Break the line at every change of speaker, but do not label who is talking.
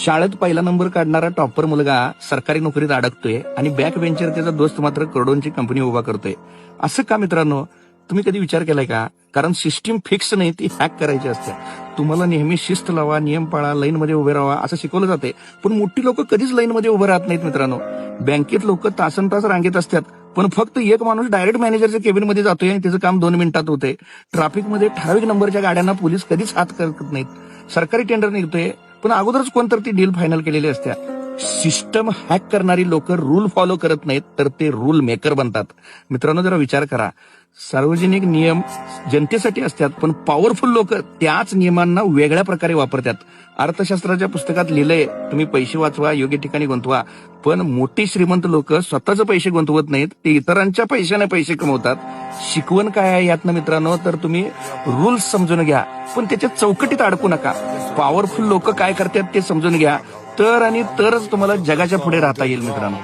शाळेत पहिला नंबर काढणारा टॉपर मुलगा सरकारी नोकरीत अडकतोय आणि बॅक बेंचर त्याचा दोस्त मात्र करोडोंची कंपनी उभा करतोय. असं का मित्रांनो? तुम्ही कधी विचार केलाय का? कारण सिस्टीम फिक्स नाही, ती हॅक करायची असते. तुम्हाला नेहमी शिस्त लावा, नियम पाळा, लाईनमध्ये उभे राहा असं शिकवलं जाते, पण मोठी लोक कधीच लाईनमध्ये उभे राहत नाहीत मित्रांनो. बँकेत लोक तासन तास रांगेत असतात, पण फक्त एक माणूस डायरेक्ट मॅनेजरच्या केबिनमध्ये जातोय आणि त्याचं काम 2 मिनिटात होतंय. ट्रॅफिकमध्ये ठराविक नंबरच्या गाड्यांना पोलीस कधीच हात करत नाहीत. सरकारी टेंडर निघतोय, पण अगोदरच कोणतर ती डील फायनल केलेली असते. सिस्टम हॅक करणारी लोक रूल फॉलो करत नाहीत, तर ते रूल मेकर बनतात. मित्रांनो, जरा विचार करा. सार्वजनिक नियम जनतेसाठी असतात, पण पॉवरफुल लोक त्याच नियमांना वेगळ्या प्रकारे वापरतात. अर्थशास्त्राच्या पुस्तकात लिहिलंय, तुम्ही पैसे वाचवा, योग्य ठिकाणी गुंतवा. पण मोठी श्रीमंत लोक स्वतःचे पैसे गुंतवत नाहीत, ते इतरांच्या पैशाने पैसे कमवतात. शिकवण काय आहे यातनं मित्रांनो? तर तुम्ही रूल्स समजून घ्या, पण त्याच्या चौकटीत अडकू नका. पॉवरफुल लोक काय करतात ते समजून घ्या, तर आणि तरच तुम्हाला जगाच्या पुढे राहता येईल मित्रांनो.